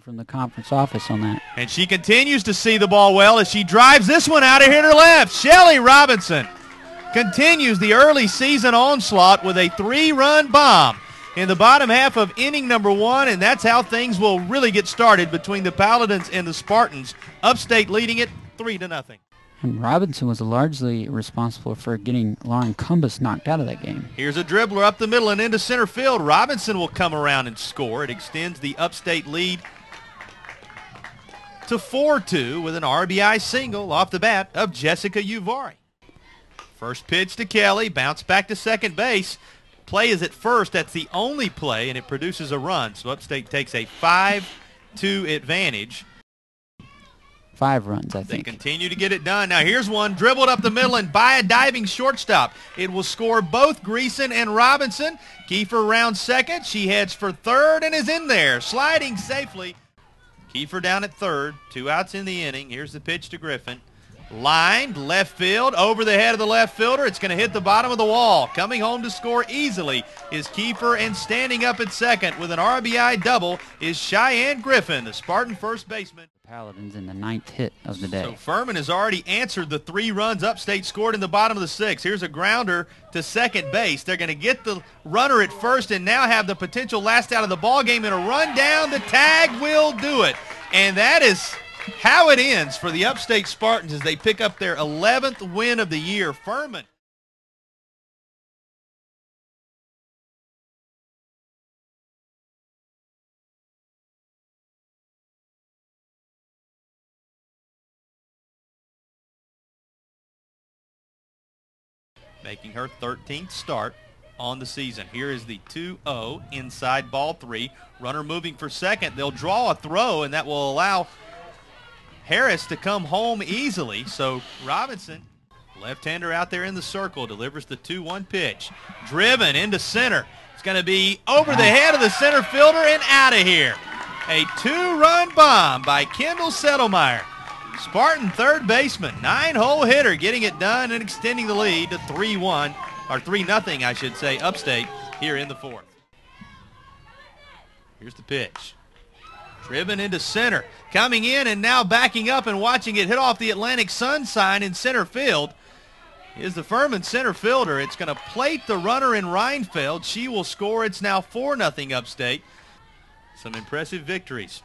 from the conference office on that. And she continues to see the ball well as she drives this one out of here to her left. Shelly Robinson continues the early season onslaught with a 3-run bomb in the bottom half of inning number 1, and that's how things will really get started between the Paladins and the Spartans. Upstate leading it 3-0. And Robinson was largely responsible for getting Lauren Cumbus knocked out of that game. Here's a dribbler up the middle and into center field. Robinson will come around and score. It extends the Upstate lead to 4-2 with an RBI single off the bat of Jessica Uvari. First pitch to Kelly, bounce back to second base. Play is at first. That's the only play, and it produces a run. So Upstate takes a 5-2 advantage. 5 runs, I think. They continue to get it done. Now here's one dribbled up the middle and by a diving shortstop. It will score both Greason and Robinson. Kiefer rounds second. She heads for third and is in there, sliding safely. Kiefer down at third. 2 outs in the inning. Here's the pitch to Griffin. Lined left field over the head of the left fielder. It's going to hit the bottom of the wall. Coming home to score easily is Kiefer, and standing up at second with an RBI double is Cheyenne Griffin, the Spartan first baseman. Paladins in the 9th hit of the day. So Furman has already answered the 3 runs Upstate scored in the bottom of the 6th. Here's a grounder to second base. They're going to get the runner at first and now have the potential last out of the ball game, and a run down. The tag will do it. And that is how it ends for the Upstate Spartans as they pick up their 11th win of the year. Furman. Making her 13th start on the season. Here is the 2-0 inside ball 3. Runner moving for second. They'll draw a throw, and that will allow Harris to come home easily. So Robinson, left-hander out there in the circle, delivers the 2-1 pitch. Driven into center. It's going to be over the head of the center fielder and out of here. A 2-run bomb by Kendall Settlemeyer. Spartan third baseman, 9-hole hitter, getting it done and extending the lead to 3-1, or 3-0, I should say, Upstate here in the 4th. Here's the pitch. Driven into center. Coming in and now backing up and watching it hit off the Atlantic Sun sign in center field is the Furman center fielder. It's going to plate the runner in Reinfeld. She will score. It's now 4-0 Upstate. Some impressive victories.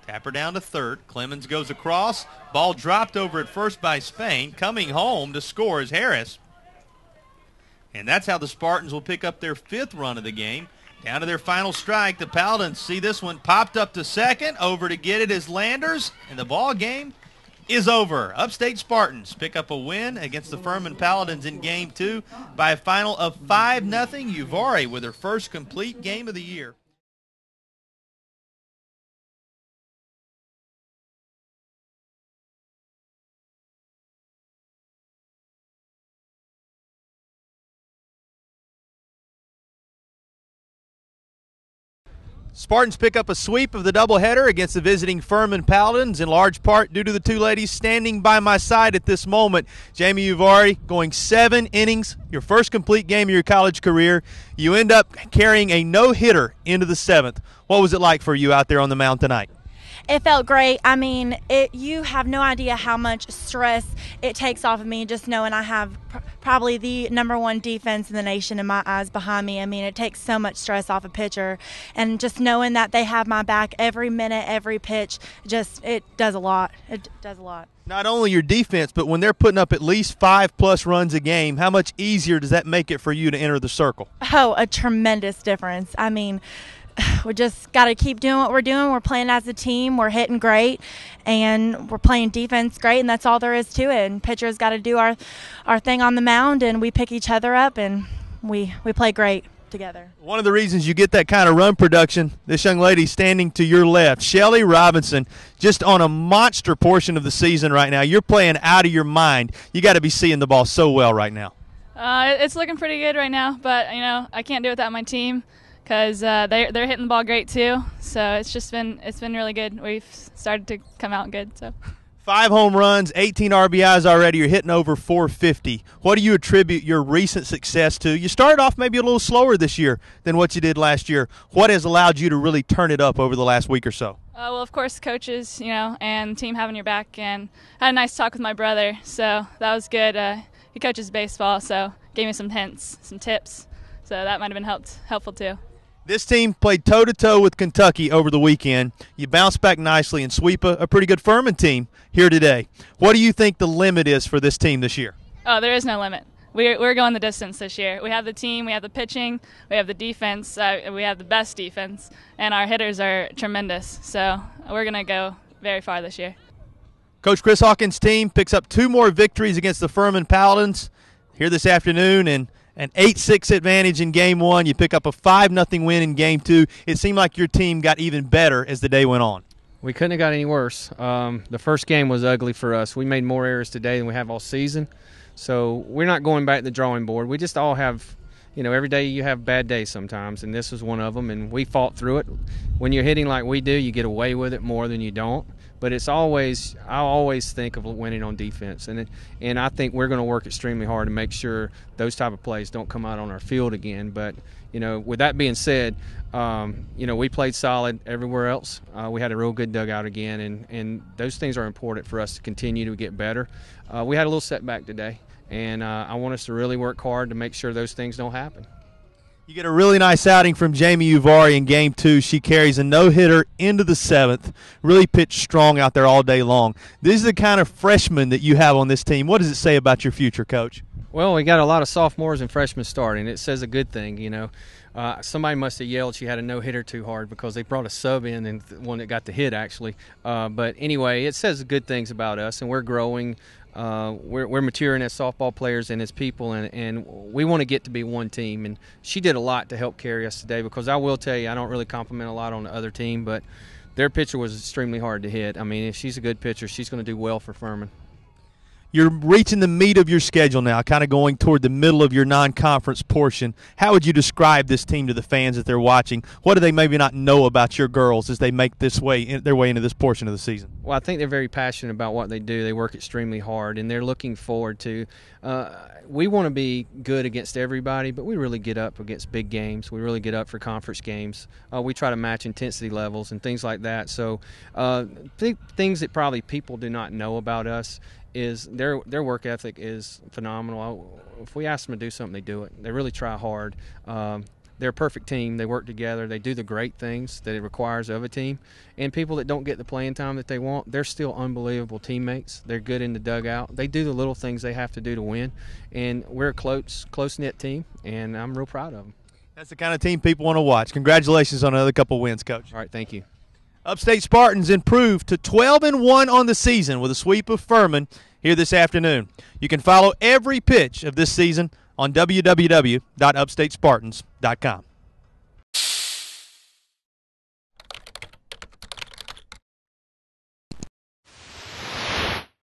Tapper down to third. Clemens goes across. Ball dropped over at first by Spain. Coming home to score is Harris. And that's how the Spartans will pick up their 5th run of the game. Down to their final strike. The Paladins see this one popped up to second. Over to get it is Landers. And the ball game is over. Upstate Spartans pick up a win against the Furman Paladins in Game 2 by a final of 5-0. Uvari with her first complete game of the year. Spartans pick up a sweep of the doubleheader against the visiting Furman Paladins, in large part due to the 2 ladies standing by my side at this moment. Jamie Uvari going 7 innings, your first complete game of your college career. You end up carrying a no-hitter into the 7th. What was it like for you out there on the mound tonight? It felt great. I mean, you have no idea how much stress it takes off of me just knowing I have probably the #1 defense in the nation in my eyes behind me. I mean, it takes so much stress off a pitcher, and just knowing that they have my back every minute, every pitch, it does a lot. It does a lot. Not only your defense, but when they're putting up at least 5+ runs a game, how much easier does that make it for you to enter the circle? Oh, a tremendous difference. I mean, we just got to keep doing what we're doing. We're playing as a team. We're hitting great, and we're playing defense great, and that's all there is to it. And pitchers got to do our thing on the mound, and we pick each other up, and we play great together. One of the reasons you get that kind of run production, this young lady standing to your left, Shelly Robinson, just on a monster portion of the season right now. You're playing out of your mind. You got to be seeing the ball so well right now. It's looking pretty good right now, but I can't do it without my team, because they're hitting the ball great too. So it's been really good. We've started to come out good. So 5 home runs, 18 RBIs already. You're hitting over 450. What do you attribute your recent success to? You started off maybe a little slower this year than what you did last year. What has allowed you to really turn it up over the last week or so? Well, of course, coaches, and team having your back, and I had a nice talk with my brother, so that was good. He coaches baseball, so gave me some hints, some tips, so that might have been helpful too. This team played toe-to-toe with Kentucky over the weekend. You bounced back nicely and sweep a pretty good Furman team here today. What do you think the limit is for this team this year? Oh, there is no limit. We're going the distance this year. We have the team, we have the pitching, we have the defense, we have the best defense, and our hitters are tremendous. So we're going to go very far this year. Coach Chris Hawkins' team picks up 2 more victories against the Furman Paladins here this afternoon, and an 8-6 advantage in Game 1. You pick up a 5-0 win in Game 2. It seemed like your team got even better as the day went on. We couldn't have got any worse. The first game was ugly for us. We made more errors today than we have all season. So we're not going back to the drawing board. We just all have, every day you have bad days sometimes, and this was one of them, and we fought through it. When you're hitting like we do, you get away with it more than you don't. But I always think of winning on defense, and I think we're going to work extremely hard to make sure those type of plays don't come out on our field again. But, with that being said, we played solid everywhere else. We had a real good dugout again, and those things are important for us to continue to get better. We had a little setback today. And I want us to really work hard to make sure those things don't happen. You get a really nice outing from Jamie Uvari in Game 2. She carries a no-hitter into the 7th, really pitched strong out there all day long. These are the kind of freshmen that you have on this team. What does it say about your future, Coach? Well, we got a lot of sophomores and freshmen starting. It says a good thing, Somebody must have yelled she had a no-hitter too hard because they brought a sub in, and one that got the hit, actually. But anyway, it says good things about us, and we're growing. We're maturing as softball players and as people, and we want to get to be one team. And she did a lot to help carry us today, because I will tell you, I don't really compliment a lot on the other team, but their pitcher was extremely hard to hit. I mean, if she's a good pitcher, she's going to do well for Furman. You're reaching the meat of your schedule now, kind of going toward the middle of your non-conference portion. How would you describe this team to the fans that they're watching? What do they maybe not know about your girls as they make their way into this portion of the season? Well, I think they're very passionate about what they do. They work extremely hard, and they're looking forward to we want to be good against everybody, but we really get up against big games. We really get up for conference games. We try to match intensity levels and things like that. So things that probably people do not know about us is their work ethic is phenomenal. If we ask them to do something, they do it. They really try hard. They're a perfect team. They work together. They do the great things that it requires of a team. And people that don't get the playing time that they want, they're still unbelievable teammates. They're good in the dugout. They do the little things they have to do to win. And we're a close-knit team, and I'm real proud of them. That's the kind of team people want to watch. Congratulations on another couple wins, Coach. All right, thank you. Upstate Spartans improved to 12-1 on the season with a sweep of Furman here this afternoon. You can follow every pitch of this season on www.upstatespartans.com.